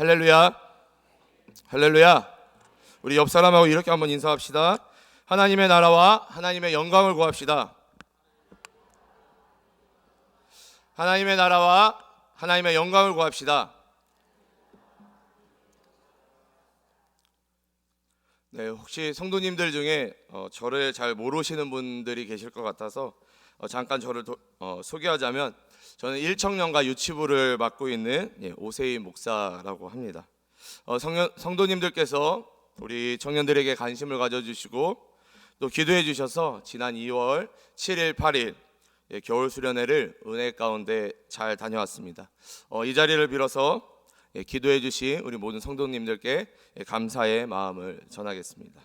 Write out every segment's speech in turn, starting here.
할렐루야, 할렐루야. 우리 옆 사람하고 이렇게 한번 인사합시다. 하나님의 나라와 하나님의 영광을 구합시다. 하나님의 나라와 하나님의 영광을 구합시다. 네, 혹시 성도님들 중에 저를 잘 모르시는 분들이 계실 것 같아서 잠깐 저를 소개하자면, 저는 일청년과 유치부를 맡고 있는 오세희 목사라고 합니다. 성도님들께서 우리 청년들에게 관심을 가져주시고 또 기도해 주셔서 지난 2월 7일 8일 겨울 수련회를 은혜 가운데 잘 다녀왔습니다. 이 자리를 빌어서 기도해 주신 우리 모든 성도님들께 감사의 마음을 전하겠습니다.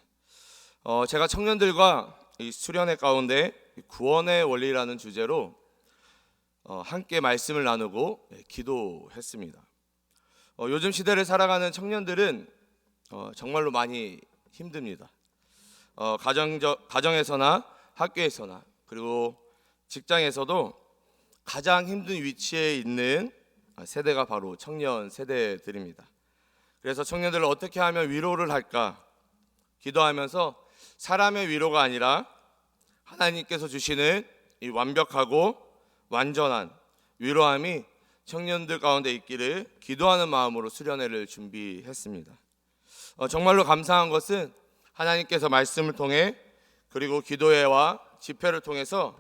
제가 청년들과 이 수련회 가운데 구원의 원리라는 주제로 함께 말씀을 나누고 기도했습니다. 요즘 시대를 살아가는 청년들은 정말로 많이 힘듭니다. 가정에서나 학교에서나 그리고 직장에서도 가장 힘든 위치에 있는 세대가 바로 청년 세대들입니다. 그래서 청년들을 어떻게 하면 위로를 할까 기도하면서 사람의 위로가 아니라 하나님께서 주시는 이 완벽하고 완전한 위로함이 청년들 가운데 있기를 기도하는 마음으로 수련회를 준비했습니다. 정말로 감사한 것은 하나님께서 말씀을 통해 그리고 기도회와 집회를 통해서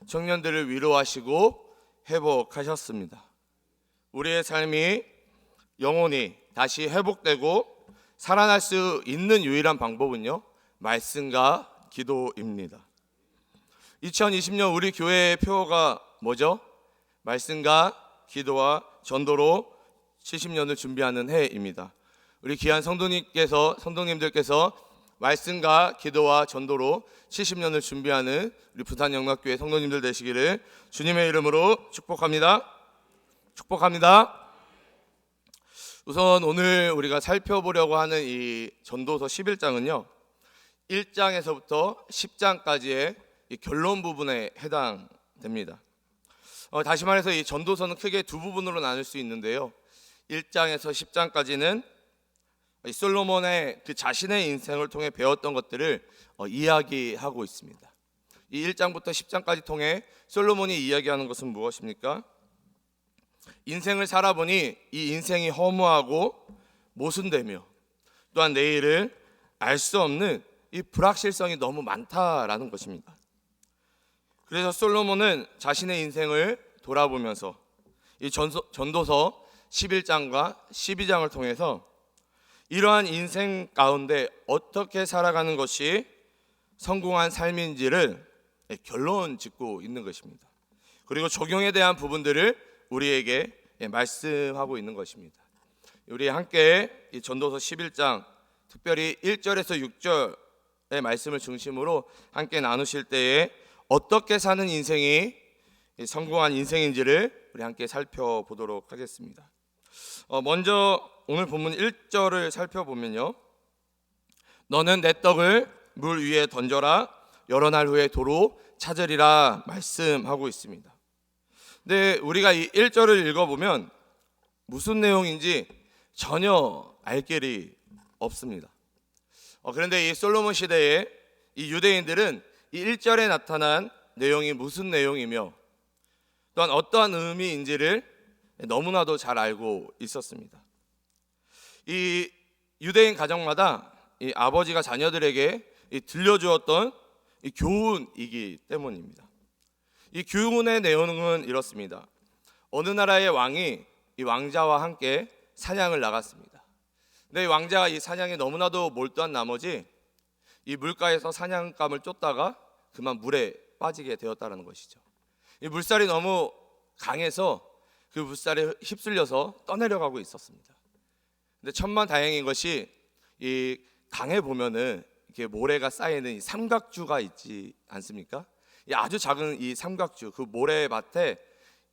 청년들을 위로하시고 회복하셨습니다. 우리의 삶이 영혼이 다시 회복되고 살아날 수 있는 유일한 방법은요, 말씀과 기도입니다. 2020년 우리 교회의 표어가 뭐죠? 말씀과 기도와 전도로 70년을 준비하는 해입니다. 우리 귀한 성도님들께서 말씀과 기도와 전도로 70년을 준비하는 우리 부산영락교회 성도님들 되시기를 주님의 이름으로 축복합니다. 축복합니다. 우선 오늘 우리가 살펴보려고 하는 이 전도서 11장은요 1장에서부터 10장까지의 이 결론 부분에 해당됩니다. 다시 말해서 이 전도서는 크게 두 부분으로 나눌 수 있는데요, 1장에서 10장까지는 솔로몬의 그 자신의 인생을 통해 배웠던 것들을 이야기하고 있습니다. 이 1장부터 10장까지 통해 솔로몬이 이야기하는 것은 무엇입니까? 인생을 살아보니 이 인생이 허무하고 모순되며 또한 내일을 알 수 없는 이 불확실성이 너무 많다라는 것입니다. 그래서 솔로몬은 자신의 인생을 돌아보면서 이 전도서 11장과 12장을 통해서 이러한 인생 가운데 어떻게 살아가는 것이 성공한 삶인지를 결론 짓고 있는 것입니다. 그리고 적용에 대한 부분들을 우리에게 말씀하고 있는 것입니다. 우리 함께 이 전도서 11장 특별히 1절에서 6절의 말씀을 중심으로 함께 나누실 때에 어떻게 사는 인생이 성공한 인생인지를 우리 함께 살펴보도록 하겠습니다. 먼저 오늘 본문 1절을 살펴보면요, 너는 내 떡을 물 위에 던져라, 여러 날 후에 도로 찾으리라 말씀하고 있습니다. 근데 우리가 이 1절을 읽어보면 무슨 내용인지 전혀 알 길이 없습니다. 그런데 이 솔로몬 시대에 이 유대인들은 이 1절에 나타난 내용이 무슨 내용이며 또한 어떠한 의미인지를 너무나도 잘 알고 있었습니다. 이 유대인 가정마다 이 아버지가 자녀들에게 들려주었던 이 교훈이기 때문입니다. 이 교훈의 내용은 이렇습니다. 어느 나라의 왕이 이 왕자와 함께 사냥을 나갔습니다. 근데 이 왕자가 이 사냥에 너무나도 몰두한 나머지 이 물가에서 사냥감을 쫓다가 그만 물에 빠지게 되었다는 것이죠. 이 물살이 너무 강해서 그 물살에 휩쓸려서 떠내려가고 있었습니다. 근데 천만다행인 것이 이 강에 보면은 이렇게 모래가 쌓이는 이 삼각주가 있지 않습니까? 이 아주 작은 이 삼각주, 그 모래밭에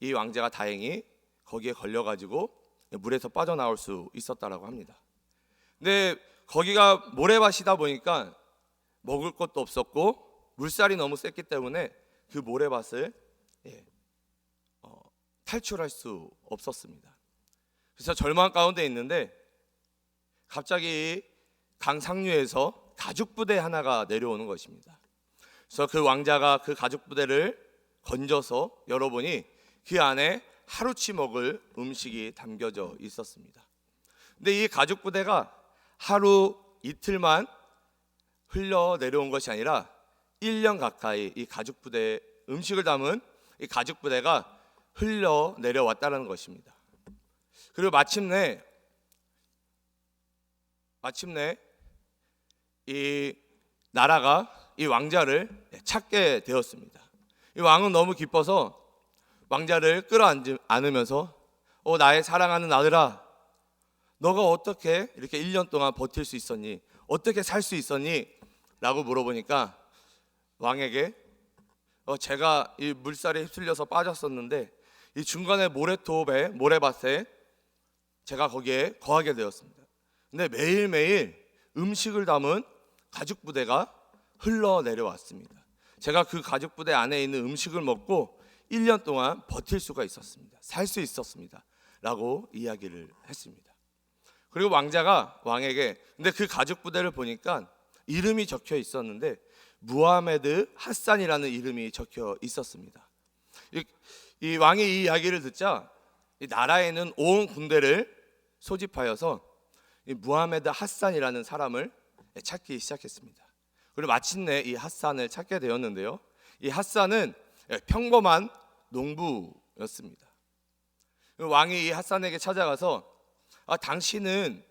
이 왕자가 다행히 거기에 걸려가지고 물에서 빠져나올 수 있었다라고 합니다. 근데 거기가 모래밭이다 보니까 먹을 것도 없었고 물살이 너무 셌기 때문에 그 모래밭을 탈출할 수 없었습니다. 그래서 절망 가운데 있는데 갑자기 강 상류에서 가죽 부대 하나가 내려오는 것입니다. 그래서 그 왕자가 그 가죽 부대를 건져서 열어보니 그 안에 하루치 먹을 음식이 담겨져 있었습니다. 근데 이 가죽 부대가 하루 이틀만 흘러 내려온 것이 아니라 1년 가까이 이 가죽 부대에 음식을 담은 이 가죽 부대가 흘러 내려왔다는 것입니다. 그리고 마침내 이 나라가 이 왕자를 찾게 되었습니다. 이 왕은 너무 기뻐서 왕자를 끌어안으면서 나의 사랑하는 아들아, 너가 어떻게 이렇게 1년 동안 버틸 수 있었니? 어떻게 살 수 있었니? 라고 물어보니까 왕에게 제가 이 물살에 휩쓸려서 빠졌었는데 이 중간에 모래밭에 제가 거기에 거하게 되었습니다. 근데 매일매일 음식을 담은 가죽 부대가 흘러 내려왔습니다. 제가 그 가죽 부대 안에 있는 음식을 먹고 1년 동안 버틸 수가 있었습니다. 살 수 있었습니다. 라고 이야기를 했습니다. 그리고 왕자가 왕에게 근데 그 가죽 부대를 보니까 이름이 적혀 있었는데 무하메드 하산이라는 이름이 적혀 있었습니다. 이 왕이 이 이야기를 듣자 이 나라에는 온 군대를 소집하여서 이 무하메드 하산이라는 사람을 찾기 시작했습니다. 그리고 마침내 이 하산을 찾게 되었는데요. 이 하산은 평범한 농부였습니다. 왕이 이 하산에게 찾아가서 당신은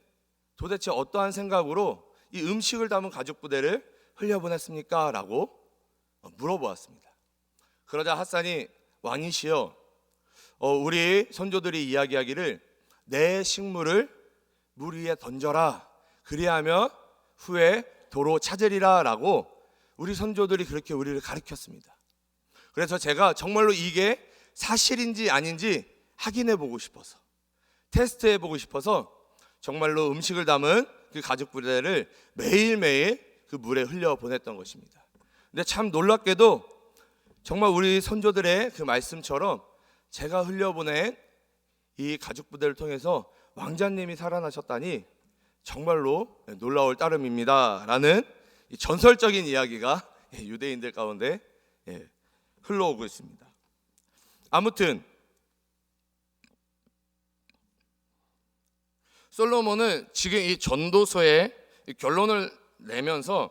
도대체 어떠한 생각으로 이 음식을 담은 가죽 부대를 흘려보냈습니까? 라고 물어보았습니다. 그러자 하산이 왕이시여, 우리 선조들이 이야기하기를 내 식물을 물 위에 던져라, 그리하면 후에 도로 찾으리라 라고 우리 선조들이 그렇게 우리를 가르쳤습니다. 그래서 제가 정말로 이게 사실인지 아닌지 확인해 보고 싶어서, 테스트해 보고 싶어서 정말로 음식을 담은 그 가죽 부대를 매일매일 그 물에 흘려 보냈던 것입니다. 근데 참 놀랍게도 정말 우리 선조들의 그 말씀처럼 제가 흘려보낸 이 가죽 부대를 통해서 왕자님이 살아나셨다니 정말로 놀라울 따름입니다 라는 전설적인 이야기가 유대인들 가운데 흘러오고 있습니다. 아무튼 솔로몬은 지금 이 전도서에 결론을 내면서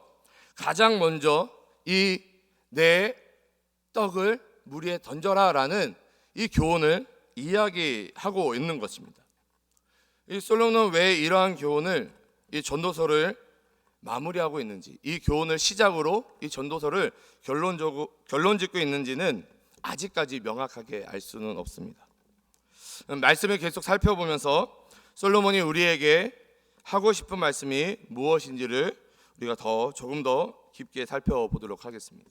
가장 먼저 이 내 떡을 물 위에 던져라 라는 이 교훈을 이야기하고 있는 것입니다. 이 솔로몬은 왜 이러한 교훈을 이 전도서를 마무리하고 있는지, 이 교훈을 시작으로 이 전도서를 결론 짓고 있는지는 아직까지 명확하게 알 수는 없습니다. 말씀을 계속 살펴보면서 솔로몬이 우리에게 하고 싶은 말씀이 무엇인지를 우리가 조금 더 깊게 살펴보도록 하겠습니다.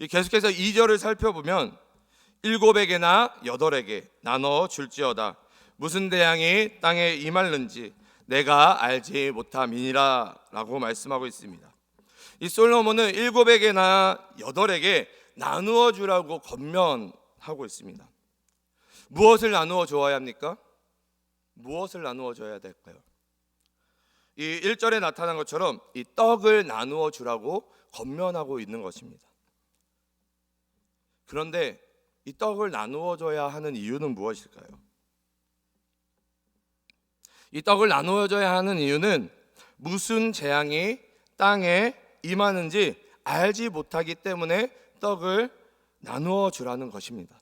계속해서 2절을 살펴보면 7에게나 8에게 나눠 줄지어다. 무슨 대양이 땅에 임할는지 내가 알지 못함이니라 라고 말씀하고 있습니다. 이 솔로몬은 7에게나 8에게 나누어 주라고 권면하고 있습니다. 무엇을 나누어 주어야 합니까? 무엇을 나누어 줘야 될까요? 이 1절에 나타난 것처럼 이 떡을 나누어 주라고 권면하고 있는 것입니다. 그런데 이 떡을 나누어 줘야 하는 이유는 무엇일까요? 이 떡을 나누어 줘야 하는 이유는 무슨 재앙이 땅에 임하는지 알지 못하기 때문에 떡을 나누어 주라는 것입니다.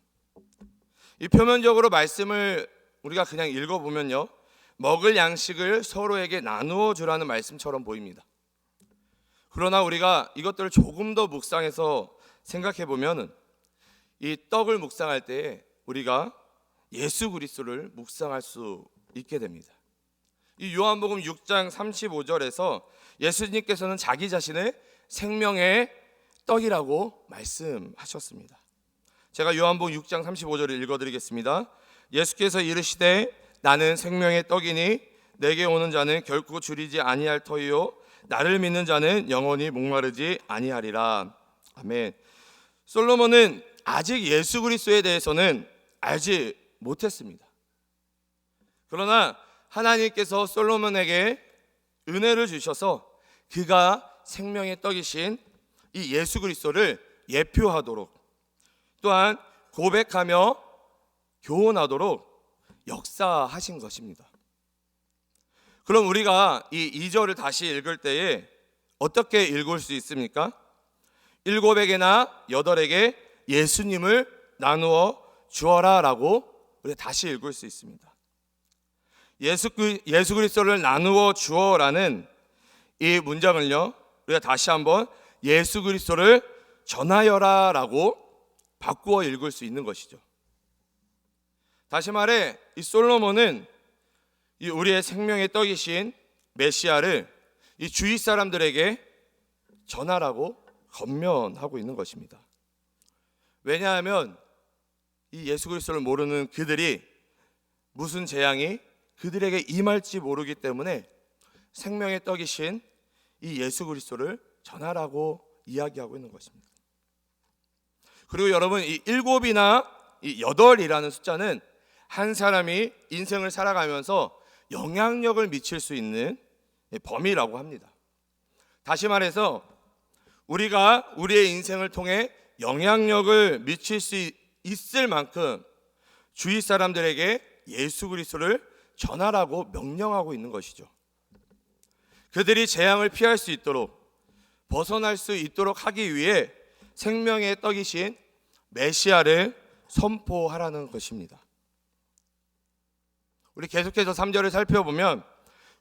이 표면적으로 말씀을 우리가 그냥 읽어보면요, 먹을 양식을 서로에게 나누어 주라는 말씀처럼 보입니다. 그러나 우리가 이것들을 조금 더 묵상해서 생각해 보면 이 떡을 묵상할 때에 우리가 예수 그리스도를 묵상할 수 있게 됩니다. 이 요한복음 6장 35절에서 예수님께서는 자기 자신을 생명의 떡이라고 말씀하셨습니다. 제가 요한복음 6장 35절을 읽어드리겠습니다. 예수께서 이르시되 나는 생명의 떡이니 내게 오는 자는 결코 줄이지 아니할 터이요 나를 믿는 자는 영원히 목마르지 아니하리라. 아멘. 솔로몬은 아직 예수 그리스도에 대해서는 알지 못했습니다. 그러나 하나님께서 솔로몬에게 은혜를 주셔서 그가 생명의 떡이신 이 예수 그리스도를 예표하도록, 또한 고백하며 교훈하도록 역사하신 것입니다. 그럼 우리가 이 2절을 다시 읽을 때에 어떻게 읽을 수 있습니까? 7에게나 8에게 예수님을 나누어 주어라 라고 우리가 다시 읽을 수 있습니다. 예수 그리스도를 나누어 주어라는 이 문장을요, 우리가 다시 한번 예수 그리스도를 전하여라 라고 바꾸어 읽을 수 있는 것이죠. 다시 말해 이 솔로몬은 이 우리의 생명의 떡이신 메시아를 이 주위 사람들에게 전하라고 권면하고 있는 것입니다. 왜냐하면 이 예수 그리스도를 모르는 그들이 무슨 재앙이 그들에게 임할지 모르기 때문에 생명의 떡이신 이 예수 그리스도를 전하라고 이야기하고 있는 것입니다. 그리고 여러분, 이 7이나 이 8이라는 숫자는 한 사람이 인생을 살아가면서 영향력을 미칠 수 있는 범위라고 합니다. 다시 말해서 우리가 우리의 인생을 통해 영향력을 미칠 수 있을 만큼 주위 사람들에게 예수 그리스도를 전하라고 명령하고 있는 것이죠. 그들이 재앙을 피할 수 있도록, 벗어날 수 있도록 하기 위해 생명의 떡이신 메시아를 선포하라는 것입니다. 우리 계속해서 3절을 살펴보면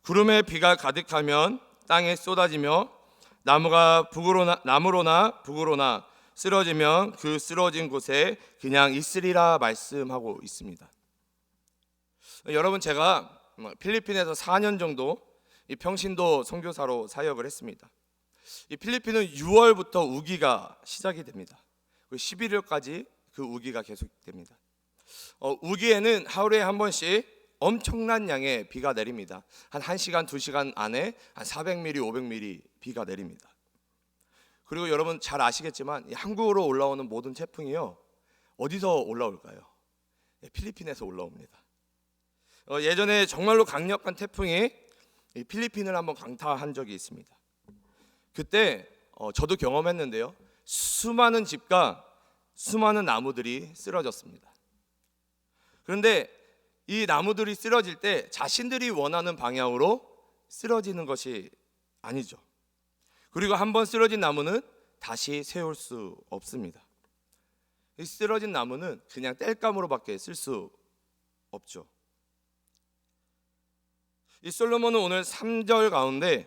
구름에 비가 가득하면 땅에 쏟아지며 나무로나 북으로나 쓰러지면 그 쓰러진 곳에 그냥 있으리라 말씀하고 있습니다. 여러분, 제가 필리핀에서 4년 정도 이 평신도 선교사로 사역을 했습니다. 이 필리핀은 6월부터 우기가 시작이 됩니다. 11월까지 그 우기가 계속됩니다. 우기에는 하루에 한 번씩 엄청난 양의 비가 내립니다. 한 1시간, 2시간 안에 한 400mm, 500mm 비가 내립니다. 그리고 여러분 잘 아시겠지만 한국으로 올라오는 모든 태풍이요, 어디서 올라올까요? 필리핀에서 올라옵니다. 예전에 정말로 강력한 태풍이 필리핀을 한번 강타한 적이 있습니다. 그때 저도 경험했는데요, 수많은 집과 수많은 나무들이 쓰러졌습니다. 그런데 이 나무들이 쓰러질 때 자신들이 원하는 방향으로 쓰러지는 것이 아니죠. 그리고 한번 쓰러진 나무는 다시 세울 수 없습니다. 이 쓰러진 나무는 그냥 땔감으로밖에 쓸 수 없죠. 이 솔로몬은 오늘 3절 가운데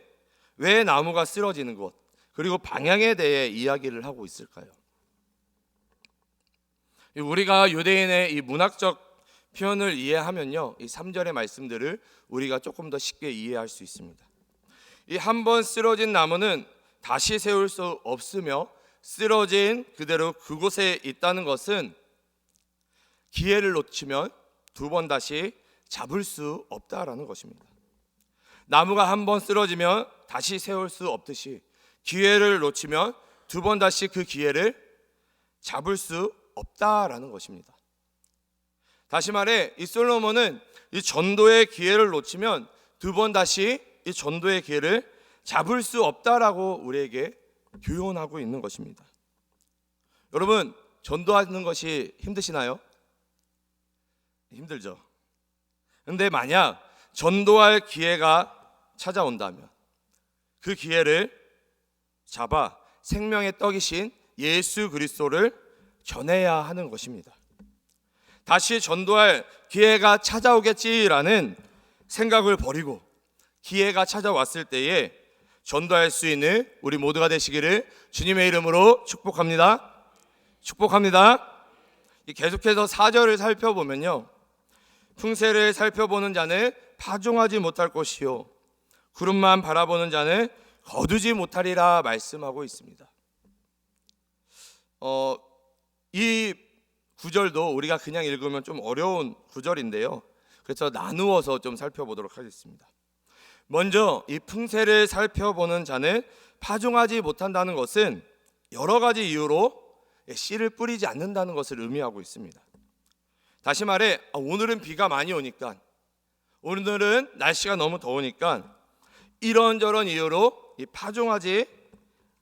왜 나무가 쓰러지는 것, 그리고 방향에 대해 이야기를 하고 있을까요? 우리가 유대인의 이 문학적 표현을 이해하면요, 이 3절의 말씀들을 우리가 조금 더 쉽게 이해할 수 있습니다. 이 한 번 쓰러진 나무는 다시 세울 수 없으며 쓰러진 그대로 그곳에 있다는 것은 기회를 놓치면 2번 다시 잡을 수 없다라는 것입니다. 나무가 한 번 쓰러지면 다시 세울 수 없듯이 기회를 놓치면 2번 다시 그 기회를 잡을 수 없다라는 것입니다. 다시 말해 이 솔로몬은 이 전도의 기회를 놓치면 2번 다시 이 전도의 기회를 잡을 수 없다라고 우리에게 교훈하고 있는 것입니다. 여러분, 전도하는 것이 힘드시나요? 힘들죠. 그런데 만약 전도할 기회가 찾아온다면 그 기회를 잡아 생명의 떡이신 예수 그리스도를 전해야 하는 것입니다. 다시 전도할 기회가 찾아오겠지라는 생각을 버리고 기회가 찾아왔을 때에 전도할 수 있는 우리 모두가 되시기를 주님의 이름으로 축복합니다. 축복합니다. 계속해서 4절을 살펴보면요, 풍세를 살펴보는 자는 파종하지 못할 것이요 구름만 바라보는 자는 거두지 못하리라 말씀하고 있습니다. 이 구절도 우리가 그냥 읽으면 좀 어려운 구절인데요, 그래서 나누어서 좀 살펴보도록 하겠습니다. 먼저 이 풍세를 살펴보는 자는 파종하지 못한다는 것은 여러 가지 이유로 씨를 뿌리지 않는다는 것을 의미하고 있습니다. 다시 말해 오늘은 비가 많이 오니까, 오늘은 날씨가 너무 더우니까 이런저런 이유로 파종하지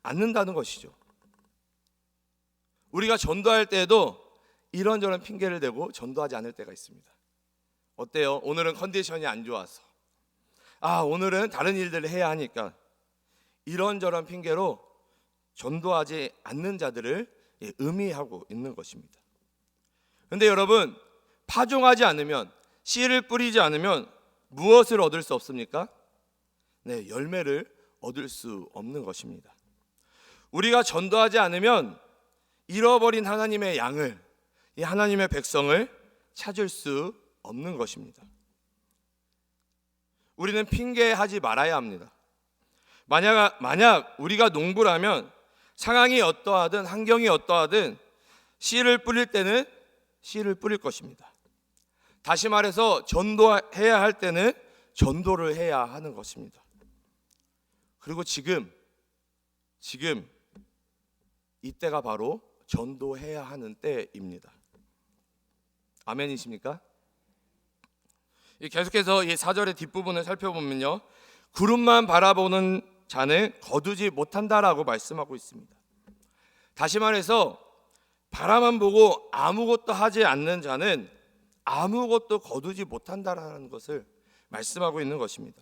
않는다는 것이죠. 우리가 전도할 때에도 이런저런 핑계를 대고 전도하지 않을 때가 있습니다. 어때요? 오늘은 컨디션이 안 좋아서, 오늘은 다른 일들을 해야 하니까, 이런저런 핑계로 전도하지 않는 자들을 의미하고 있는 것입니다. 그런데 여러분, 파종하지 않으면, 씨를 뿌리지 않으면 무엇을 얻을 수 없습니까? 네, 열매를 얻을 수 없는 것입니다. 우리가 전도하지 않으면 잃어버린 하나님의 양을, 이 하나님의 백성을 찾을 수 없는 것입니다. 우리는 핑계하지 말아야 합니다. 만약 우리가 농부를 하면 상황이 어떠하든 환경이 어떠하든 씨를 뿌릴 때는 씨를 뿌릴 것입니다. 다시 말해서 전도해야 할 때는 전도를 해야 하는 것입니다. 그리고 지금 이때가 바로 전도해야 하는 때입니다. 아멘이십니까? 계속해서 이 4절의 뒷부분을 살펴보면요, 구름만 바라보는 자는 거두지 못한다라고 말씀하고 있습니다. 다시 말해서 바라만 보고 아무것도 하지 않는 자는 아무것도 거두지 못한다라는 것을 말씀하고 있는 것입니다.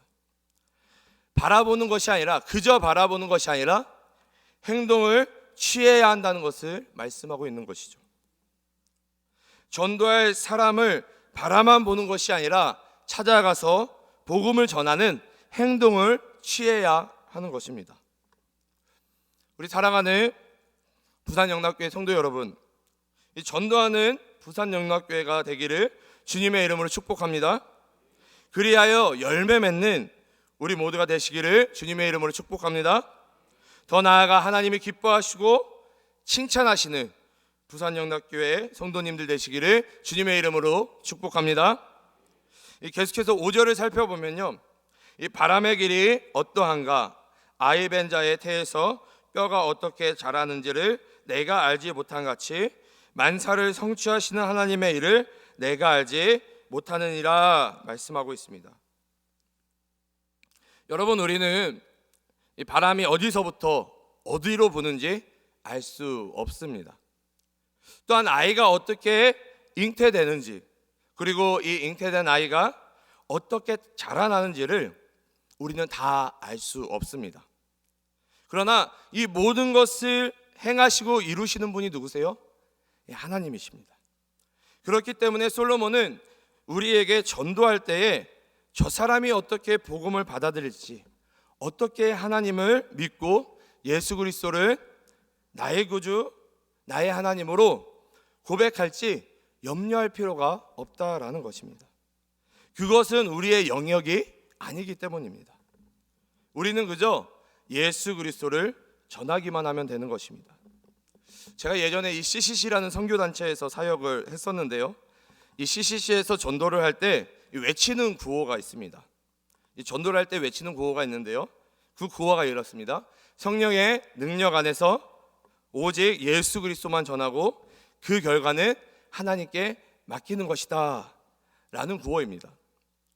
바라보는 것이 아니라, 그저 바라보는 것이 아니라 행동을 취해야 한다는 것을 말씀하고 있는 것이죠. 전도할 사람을 바라만 보는 것이 아니라 찾아가서 복음을 전하는 행동을 취해야 하는 것입니다. 우리 사랑하는 부산영락교회 성도 여러분, 이 전도하는 부산영락교회가 되기를 주님의 이름으로 축복합니다. 그리하여 열매 맺는 우리 모두가 되시기를 주님의 이름으로 축복합니다. 더 나아가 하나님이 기뻐하시고 칭찬하시는 부산영락교회 성도님들 되시기를 주님의 이름으로 축복합니다. 계속해서 5절을 살펴보면요, 이 바람의 길이 어떠한가, 아이 벤 자의 태에서 뼈가 어떻게 자라는지를 내가 알지 못한 같이 만사를 성취하시는 하나님의 일을 내가 알지 못하느니라 말씀하고 있습니다. 여러분, 우리는 이 바람이 어디서부터 어디로 부는지 알 수 없습니다. 또한 아이가 어떻게 잉태되는지, 그리고 이 잉태된 아이가 어떻게 자라나는지를 우리는 다 알 수 없습니다. 그러나 이 모든 것을 행하시고 이루시는 분이 누구세요? 하나님이십니다. 그렇기 때문에 솔로몬은 우리에게 전도할 때에 저 사람이 어떻게 복음을 받아들일지, 어떻게 하나님을 믿고 예수 그리스도를 나의 구주, 나의 하나님으로 고백할지 염려할 필요가 없다라는 것입니다. 그것은 우리의 영역이 아니기 때문입니다. 우리는 그저 예수 그리스도를 전하기만 하면 되는 것입니다. 제가 예전에 이 CCC라는 선교단체에서 사역을 했었는데요, 이 CCC에서 전도를 할 때 외치는 구호가 있습니다. 이 전도를 할 때 외치는 구호가 있는데요, 그 구호가 이렇습니다. 성령의 능력 안에서 오직 예수 그리스도만 전하고 그 결과는 하나님께 맡기는 것이다 라는 구호입니다.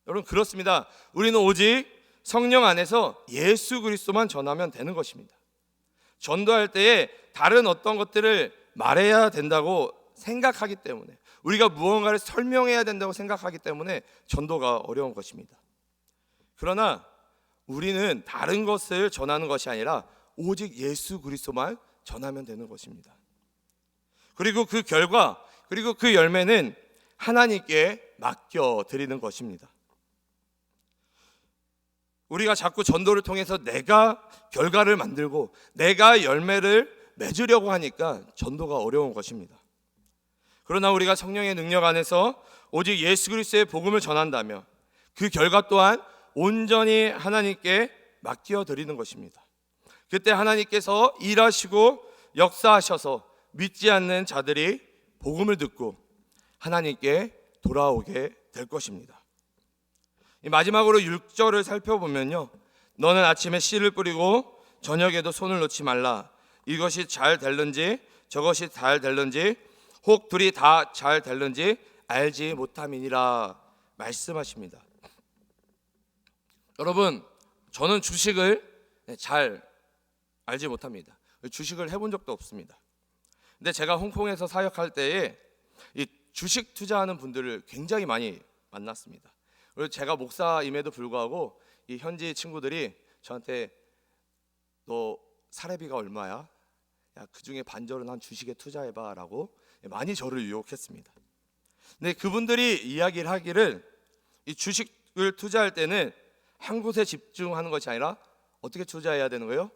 여러분, 그렇습니다. 우리는 오직 성령 안에서 예수 그리스도만 전하면 되는 것입니다. 전도할 때에 다른 어떤 것들을 말해야 된다고 생각하기 때문에, 우리가 무언가를 설명해야 된다고 생각하기 때문에 전도가 어려운 것입니다. 그러나 우리는 다른 것을 전하는 것이 아니라 오직 예수 그리스도만 전하면 되는 것입니다. 그리고 그 결과, 그리고 그 열매는 하나님께 맡겨드리는 것입니다. 우리가 자꾸 전도를 통해서 내가 결과를 만들고 내가 열매를 맺으려고 하니까 전도가 어려운 것입니다. 그러나 우리가 성령의 능력 안에서 오직 예수 그리스도의 복음을 전한다면 그 결과 또한 온전히 하나님께 맡겨드리는 것입니다. 그때 하나님께서 일하시고 역사하셔서 믿지 않는 자들이 복음을 듣고 하나님께 돌아오게 될 것입니다. 마지막으로 6절을 살펴보면요, 너는 아침에 씨를 뿌리고 저녁에도 손을 놓지 말라. 이것이 잘 될는지 저것이 잘 될는지 혹 둘이 다 잘 될는지 알지 못함이니라 말씀하십니다. 여러분, 저는 주식을 잘 알지 못합니다. 주식을 해본 적도 없습니다. 근데 제가 홍콩에서 사역할 때에 이 주식 투자하는 분들을 굉장히 많이 만났습니다. 그리고 제가 목사임에도 불구하고 이 현지 친구들이 저한테 너 사례비가 얼마야? 야, 그중에 반절은 한 주식에 투자해봐라고 많이 저를 유혹했습니다. 근데 그분들이 이야기를 하기를 이 주식을 투자할 때는 한 곳에 집중하는 것이 아니라 어떻게 투자해야 되는 거예요?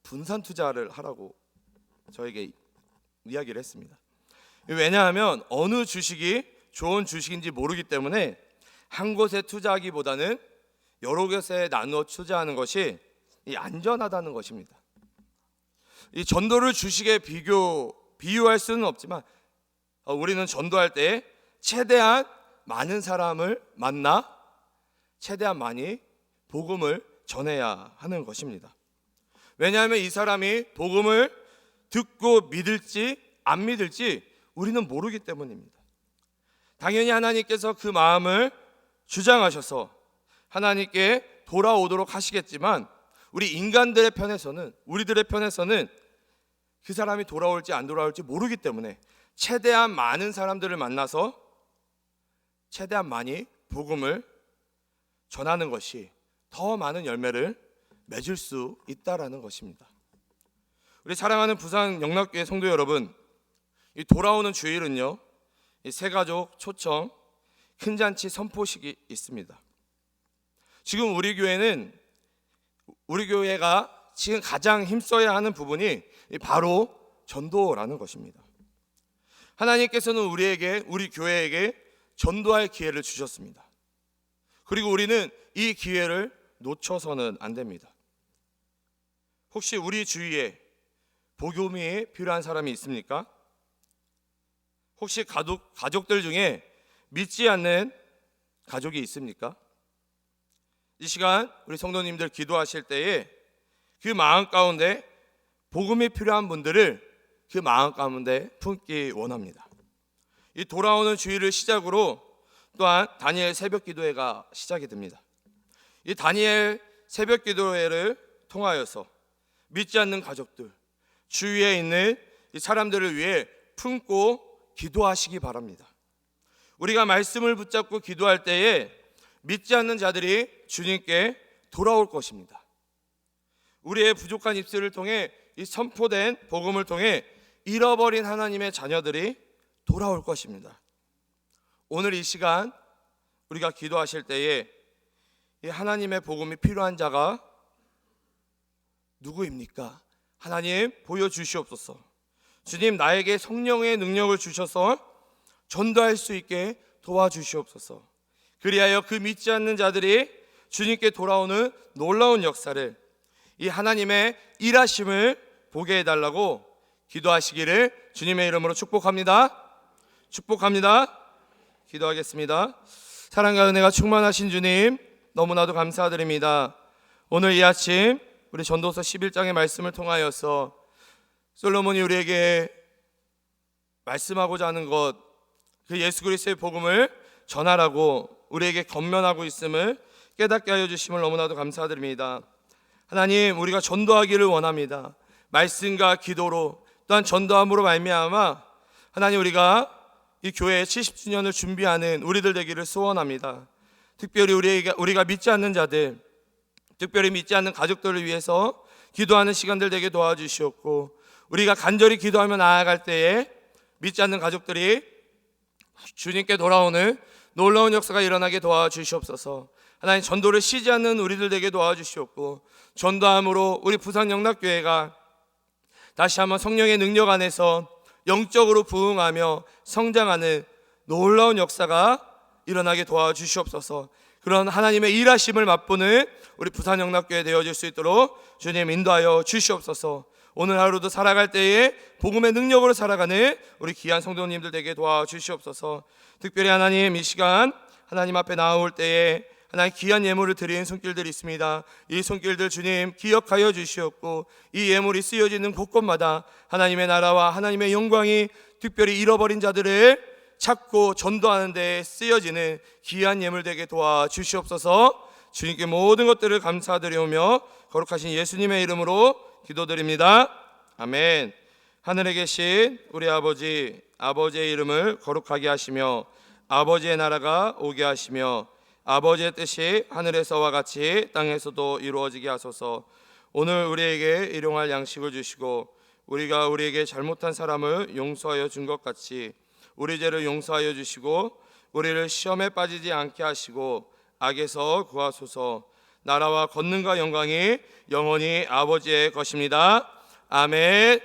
분산 투자를 하라고 저에게 이야기를 했습니다. 왜냐하면 어느 주식이 좋은 주식인지 모르기 때문에 한 곳에 투자하기보다는 여러 곳에 나누어 투자하는 것이 안전하다는 것입니다. 이 전도를 주식에 비유할 수는 없지만 우리는 전도할 때 최대한 많은 사람을 만나 최대한 많이 복음을 전해야 하는 것입니다. 왜냐하면 이 사람이 복음을 듣고 믿을지 안 믿을지 우리는 모르기 때문입니다. 당연히 하나님께서 그 마음을 주장하셔서 하나님께 돌아오도록 하시겠지만 우리들의 편에서는 그 사람이 돌아올지 안 돌아올지 모르기 때문에 최대한 많은 사람들을 만나서 최대한 많이 복음을 전하는 것이 더 많은 열매를 맺을 수 있다라는 것입니다. 우리 사랑하는 부산 영락교회 성도 여러분, 이 돌아오는 주일은요, 이 새가족 초청 큰 잔치 선포식이 있습니다. 지금 우리 교회가 지금 가장 힘써야 하는 부분이 바로 전도라는 것입니다. 하나님께서는 우리 교회에게 전도할 기회를 주셨습니다. 그리고 우리는 이 기회를 놓쳐서는 안 됩니다. 혹시 우리 주위에 복음이 필요한 사람이 있습니까? 혹시 가족들 중에 믿지 않는 가족이 있습니까? 이 시간 우리 성도님들 기도하실 때에 그 마음 가운데 복음이 필요한 분들을 그 마음 가운데 품기 원합니다. 이 돌아오는 주일을 시작으로 또한 다니엘 새벽 기도회가 시작이 됩니다. 이 다니엘 새벽 기도회를 통하여서 믿지 않는 가족들, 주위에 있는 이 사람들을 위해 품고 기도하시기 바랍니다. 우리가 말씀을 붙잡고 기도할 때에 믿지 않는 자들이 주님께 돌아올 것입니다. 우리의 부족한 입술을 통해 이 선포된 복음을 통해 잃어버린 하나님의 자녀들이 돌아올 것입니다. 오늘 이 시간 우리가 기도하실 때에 이 하나님의 복음이 필요한 자가 누구입니까? 하나님 보여주시옵소서. 주님, 나에게 성령의 능력을 주셔서 전도할 수 있게 도와주시옵소서. 그리하여 그 믿지 않는 자들이 주님께 돌아오는 놀라운 역사를, 이 하나님의 일하심을 보게 해달라고 기도하시기를 주님의 이름으로 축복합니다. 기도하겠습니다. 사랑과 은혜가 충만하신 주님, 너무나도 감사드립니다. 오늘 이 아침 우리 전도서 11장의 말씀을 통하여서 솔로몬이 우리에게 말씀하고자 하는 것, 그 예수 그리스도의 복음을 전하라고 우리에게 권면하고 있음을 깨닫게 하여 주심을 너무나도 감사드립니다. 하나님, 우리가 전도하기를 원합니다. 말씀과 기도로, 또한 전도함으로 말미암아 하나님, 우리가 이 교회의 70주년을 준비하는 우리들 되기를 소원합니다. 특별히 우리가 믿지 않는 자들, 특별히 믿지 않는 가족들을 위해서 기도하는 시간들 되게 도와주시옵고, 우리가 간절히 기도하며 나아갈 때에 믿지 않는 가족들이 주님께 돌아오는 놀라운 역사가 일어나게 도와주시옵소서. 하나님, 전도를 쉬지 않는 우리들 되게 도와주시옵고, 전도함으로 우리 부산 영락교회가 다시 한번 성령의 능력 안에서 영적으로 부흥하며 성장하는 놀라운 역사가 일어나게 도와주시옵소서. 그런 하나님의 일하심을 맛보는 우리 부산 영락교회 되어질 수 있도록 주님 인도하여 주시옵소서. 오늘 하루도 살아갈 때에 복음의 능력으로 살아가는 우리 귀한 성도님들 되게 도와주시옵소서. 특별히 하나님, 이 시간 하나님 앞에 나올 때에 하나님 귀한 예물을 드리는 손길들이 있습니다. 이 손길들 주님 기억하여 주시옵고, 이 예물이 쓰여지는 곳곳마다 하나님의 나라와 하나님의 영광이 특별히 잃어버린 자들을 찾고 전도하는 데 쓰여지는 귀한 예물 되게 도와주시옵소서. 주님께 모든 것들을 감사드리오며 거룩하신 예수님의 이름으로 기도드립니다. 아멘. 하늘에 계신 우리 아버지, 아버지의 이름을 거룩하게 하시며 아버지의 나라가 오게 하시며 아버지의 뜻이 하늘에서와 같이 땅에서도 이루어지게 하소서. 오늘 우리에게 일용할 양식을 주시고 우리가 우리에게 잘못한 사람을 용서하여 준 것 같이 우리 죄를 용서하여 주시고 우리를 시험에 빠지지 않게 하시고 악에서 구하소서. 나라와 권능과 영광이 영원히 아버지의 것입니다. 아멘.